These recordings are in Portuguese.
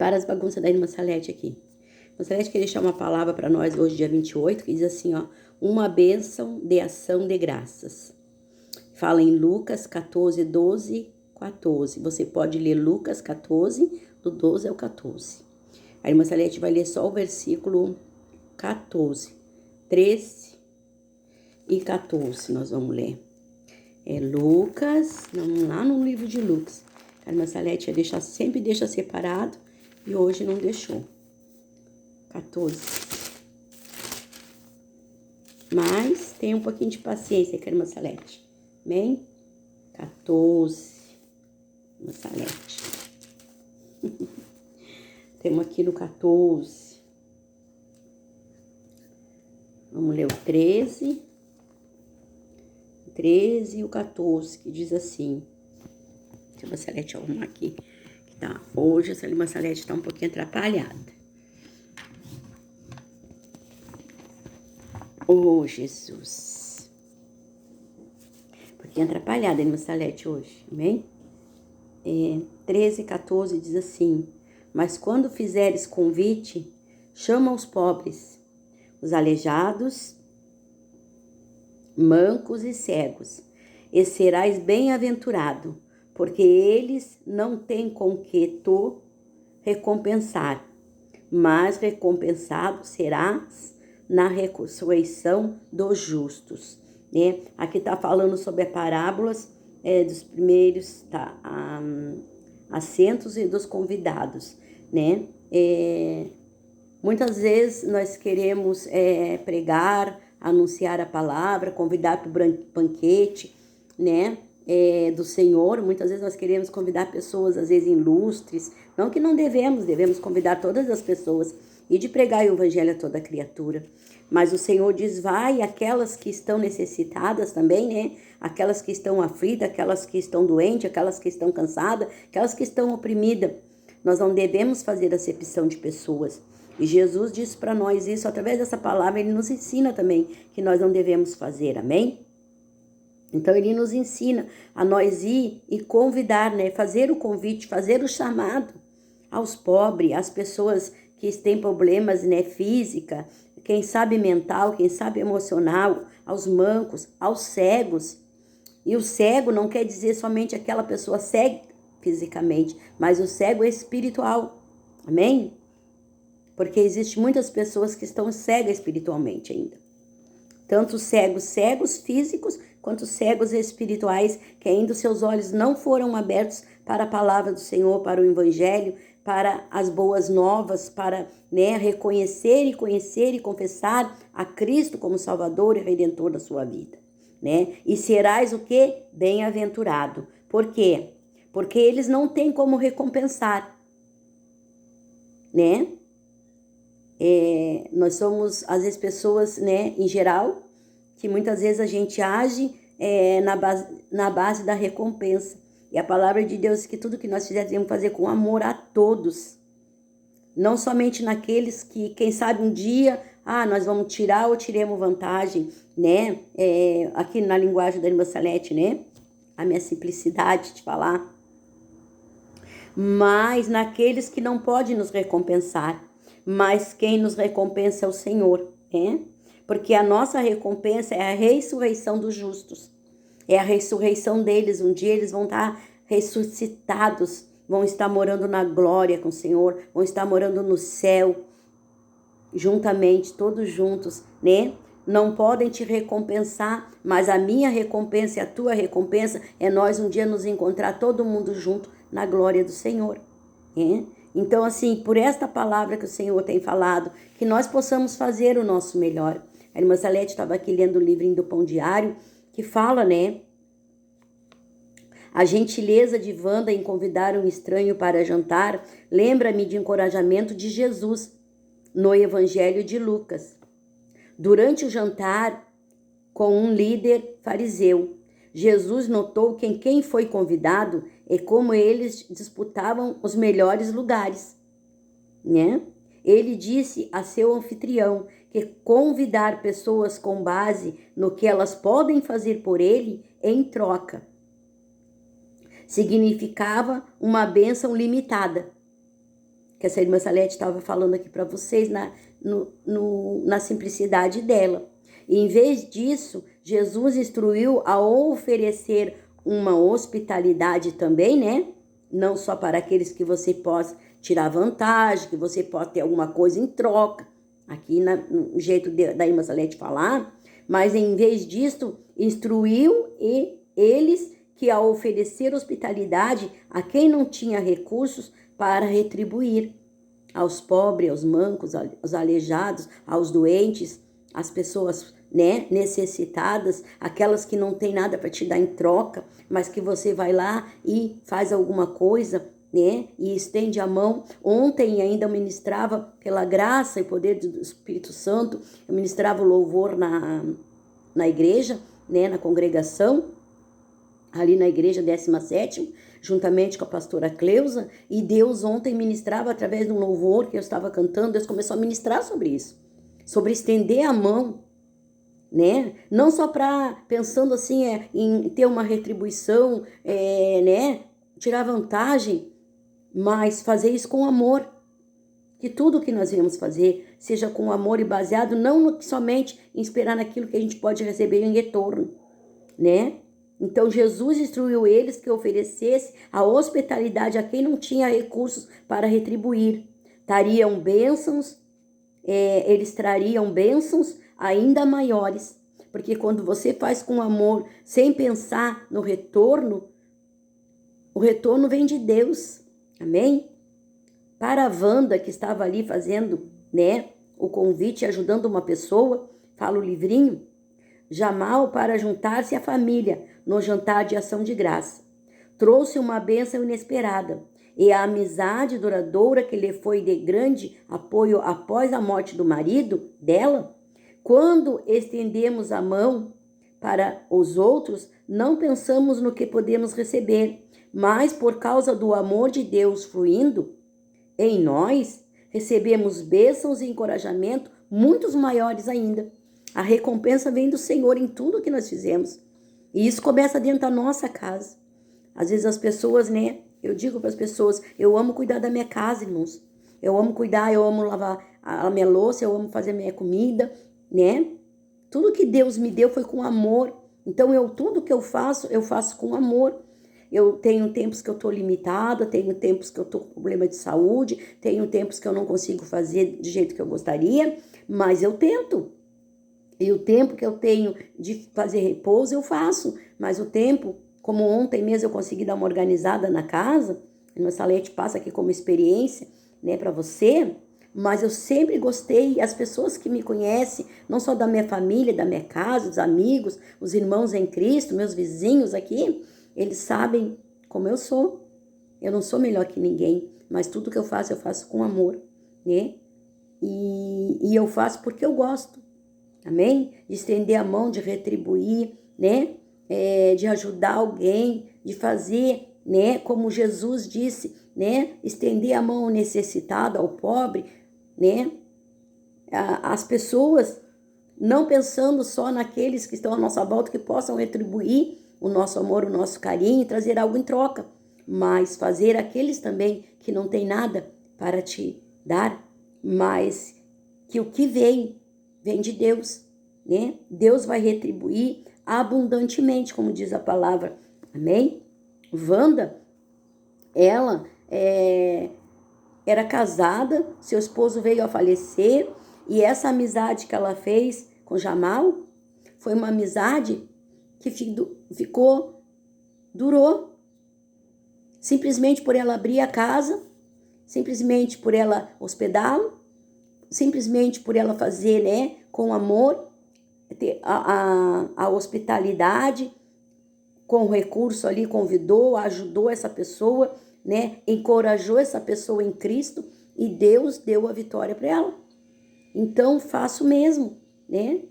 Para as bagunças da irmã Salete aqui. Irmã Salete quer deixar uma palavra para nós hoje, dia 28, que diz assim, ó, uma bênção de ação de graças. Fala em Lucas 14, 12, 14. Você pode ler Lucas 14, do 12 ao 14. A irmã Salete vai ler só o versículo 14, 13 e 14, nós vamos ler. É Lucas, vamos lá no livro de Lucas. A irmã Salete sempre deixa separado e hoje não deixou. 14. Mas tem um pouquinho de paciência com a irmã Salete. Amém? 14. Irmã Salete. Temos aqui no 14. Vamos ler o 13. 13 e o 14, que diz assim. Deixa a irmã Salete arrumar aqui. Que tá, hoje essa irmã Salete está um pouquinho atrapalhada. Oh, Jesus. Um pouquinho atrapalhada a irmã Salete hoje, amém? 13 e 14 diz assim. Mas quando fizeres convite, chama os pobres, os aleijados, mancos e cegos, e serás bem-aventurado, porque eles não têm com que tu recompensar, mas recompensado serás na ressurreição dos justos, né? Aqui está falando sobre as parábolas dos primeiros assentos e dos convidados, né? Muitas vezes nós queremos pregar, anunciar a palavra, convidar para o banquete, né, do Senhor. Muitas vezes nós queremos convidar pessoas, às vezes ilustres, não que não devemos convidar todas as pessoas e de pregar o evangelho a toda criatura. Mas o Senhor diz, vai aquelas que estão necessitadas também, né, aquelas que estão aflitas, aquelas que estão doentes, aquelas que estão cansadas, aquelas que estão oprimidas. Nós não devemos fazer acepção de pessoas. E Jesus disse para nós isso, através dessa palavra, ele nos ensina também que nós não devemos fazer, amém? Então, ele nos ensina a nós ir e convidar, né? Fazer o convite, fazer o chamado aos pobres, às pessoas que têm problemas, né? Física, quem sabe mental, quem sabe emocional, aos mancos, aos cegos. E o cego não quer dizer somente aquela pessoa cega fisicamente, mas o cego é espiritual, amém? Porque existem muitas pessoas que estão cegas espiritualmente ainda. Tanto cegos físicos, quanto cegos espirituais, que ainda os seus olhos não foram abertos para a palavra do Senhor, para o Evangelho, para as boas novas, para, né, reconhecer e conhecer e confessar a Cristo como Salvador e Redentor da sua vida, né? E serás o quê? Bem-aventurado. Por quê? Porque eles não têm como recompensar, né? Nós somos, às vezes, pessoas, né, em geral, que muitas vezes a gente age na base da recompensa. E a palavra de Deus diz que tudo que nós fizermos fazer com amor a todos. Não somente naqueles que, quem sabe, um dia, nós vamos tirar ou tiremos vantagem, né? Aqui na linguagem da irmã Salete, né? A minha simplicidade de falar. Mas naqueles que não podem nos recompensar. Mas quem nos recompensa é o Senhor, né? Porque a nossa recompensa é a ressurreição dos justos. É a ressurreição deles. Um dia eles vão estar ressuscitados, vão estar morando na glória com o Senhor, vão estar morando no céu, juntamente, todos juntos, né? Não podem te recompensar, mas a minha recompensa e a tua recompensa é nós um dia nos encontrar todo mundo junto na glória do Senhor, né? Então, assim, por esta palavra que o Senhor tem falado, que nós possamos fazer o nosso melhor. A irmã Salete estava aqui lendo o livrinho do Pão Diário, que fala, né? A gentileza de Wanda em convidar um estranho para jantar lembra-me de encorajamento de Jesus no Evangelho de Lucas. Durante o jantar com um líder fariseu, Jesus notou que quem foi convidado e como eles disputavam os melhores lugares, né? Ele disse a seu anfitrião que convidar pessoas com base no que elas podem fazer por ele em troca significava uma bênção limitada. que essa irmã Salete estava falando aqui para vocês na simplicidade dela. E em vez disso, Jesus instruiu a oferecer uma hospitalidade também, né? Não só para aqueles que você possa tirar vantagem, que você pode ter alguma coisa em troca, aqui no jeito da irmã Salete falar, mas em vez disso, instruiu eles que a oferecer hospitalidade a quem não tinha recursos para retribuir, aos pobres, aos mancos, aos aleijados, aos doentes, às pessoas, né, necessitadas, aquelas que não tem nada para te dar em troca, mas que você vai lá e faz alguma coisa, né, e estende a mão. Ontem ainda eu ministrava, pela graça e poder do Espírito Santo, eu ministrava o louvor na igreja, né, na congregação, ali na igreja 17ª, juntamente com a pastora Cleusa, e Deus ontem ministrava através de um louvor que eu estava cantando. Deus começou a ministrar sobre isso, sobre estender a mão, né? Não só para, pensando assim, em ter uma retribuição, né? Tirar vantagem, mas fazer isso com amor. Que tudo que nós viemos fazer seja com amor e baseado não somente em esperar naquilo que a gente pode receber em retorno, né? Então Jesus instruiu eles que oferecesse a hospitalidade a quem não tinha recursos para retribuir. Eles trariam bênçãos ainda maiores, porque quando você faz com amor, sem pensar no retorno, o retorno vem de Deus, amém? Para a Wanda, que estava ali fazendo, né, o convite, ajudando uma pessoa, fala o livrinho, Jamal para juntar-se à família no jantar de ação de graça. Trouxe uma bênção inesperada, e a amizade duradoura que lhe foi de grande apoio após a morte do marido dela. Quando estendemos a mão para os outros, não pensamos no que podemos receber, mas por causa do amor de Deus fluindo em nós, recebemos bênçãos e encorajamento muito maiores ainda. A recompensa vem do Senhor em tudo que nós fizemos. E isso começa dentro da nossa casa. Às vezes as pessoas, né? Eu digo para as pessoas, eu amo cuidar da minha casa, irmãos. Eu amo cuidar, eu amo lavar a minha louça, eu amo fazer a minha comida, né? Tudo que Deus me deu foi com amor. Então, tudo que eu faço com amor. Eu tenho tempos que eu estou limitada, tenho tempos que eu estou com problema de saúde, tenho tempos que eu não consigo fazer do jeito que eu gostaria, mas eu tento. E o tempo que eu tenho de fazer repouso, eu faço. Mas o tempo, como ontem mesmo eu consegui dar uma organizada na casa, a irmã Salete passa aqui como experiência, né, para você, mas eu sempre gostei, as pessoas que me conhecem, não só da minha família, da minha casa, os amigos, os irmãos em Cristo, meus vizinhos aqui, eles sabem como eu sou. Eu não sou melhor que ninguém, mas tudo que eu faço com amor, né? E eu faço porque eu gosto. Amém? De estender a mão, de retribuir, né? De ajudar alguém, de fazer, né? Como Jesus disse, né? Estender a mão ao necessitado, ao pobre, né? As pessoas, não pensando só naqueles que estão à nossa volta, que possam retribuir o nosso amor, o nosso carinho e trazer algo em troca, mas fazer aqueles também que não têm nada para te dar, mas que o que vem de Deus, né? Deus vai retribuir abundantemente, como diz a palavra, amém? Wanda, ela era casada, seu esposo veio a falecer, e essa amizade que ela fez com Jamal foi uma amizade que durou, simplesmente por ela abrir a casa, simplesmente por ela hospedá-lo, simplesmente por ela fazer, né, com amor, a hospitalidade, com recurso ali, convidou, ajudou essa pessoa, né, encorajou essa pessoa em Cristo, e Deus deu a vitória para ela. Então, faço mesmo, né?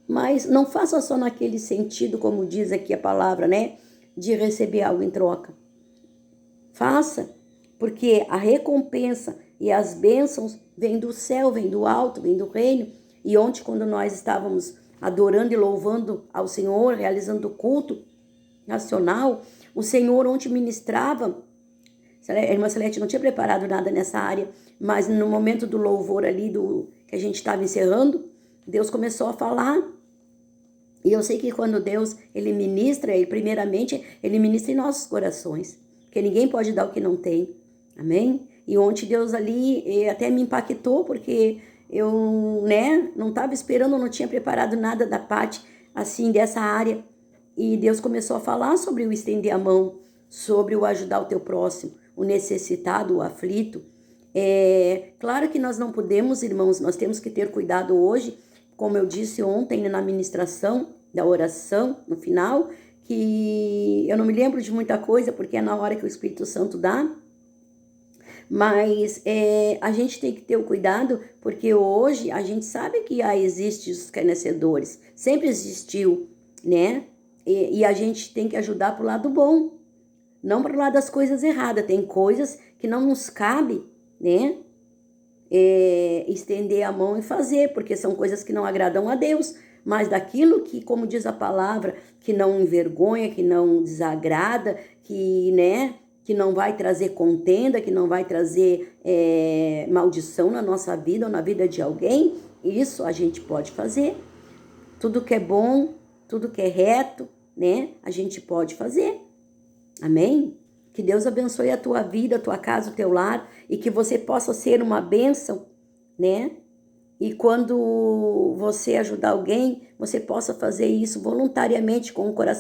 Mas não faça só naquele sentido, como diz aqui a palavra, né, de receber algo em troca. Faça, porque a recompensa e as bênçãos vêm do céu, vêm do alto, vêm do reino. E ontem, quando nós estávamos adorando e louvando ao Senhor, realizando o culto nacional, o Senhor ontem ministrava. A irmã Celeste não tinha preparado nada nessa área, Mas no momento do louvor ali, que a gente estava encerrando, Deus começou a falar. E eu sei que quando Deus, Ele ministra, primeiramente, Ele ministra em nossos corações. Porque ninguém pode dar o que não tem. Amém? E ontem Deus ali até me impactou, porque eu, não estava esperando, não tinha preparado nada da parte, assim, dessa área. E Deus começou a falar sobre o estender a mão, sobre o ajudar o teu próximo, o necessitado, o aflito. Claro que nós não podemos, irmãos, nós temos que ter cuidado hoje, como eu disse ontem na ministração da oração, no final, que eu não me lembro de muita coisa, porque é na hora que o Espírito Santo dá, mas a gente tem que ter o cuidado, porque hoje a gente sabe que existem os escarnecedores, sempre existiu, né? E a gente tem que ajudar para o lado bom, não para o lado das coisas erradas. Tem coisas que não nos cabe, né? Estender a mão e fazer, porque são coisas que não agradam a Deus, mas daquilo que, como diz a palavra, que não envergonha, que não desagrada, que não vai trazer contenda, que não vai trazer maldição na nossa vida ou na vida de alguém, isso a gente pode fazer. Tudo que é bom, tudo que é reto, né? A gente pode fazer. Amém? Que Deus abençoe a tua vida, a tua casa, o teu lar, e que você possa ser uma bênção, né? E quando você ajudar alguém, você possa fazer isso voluntariamente, com o coração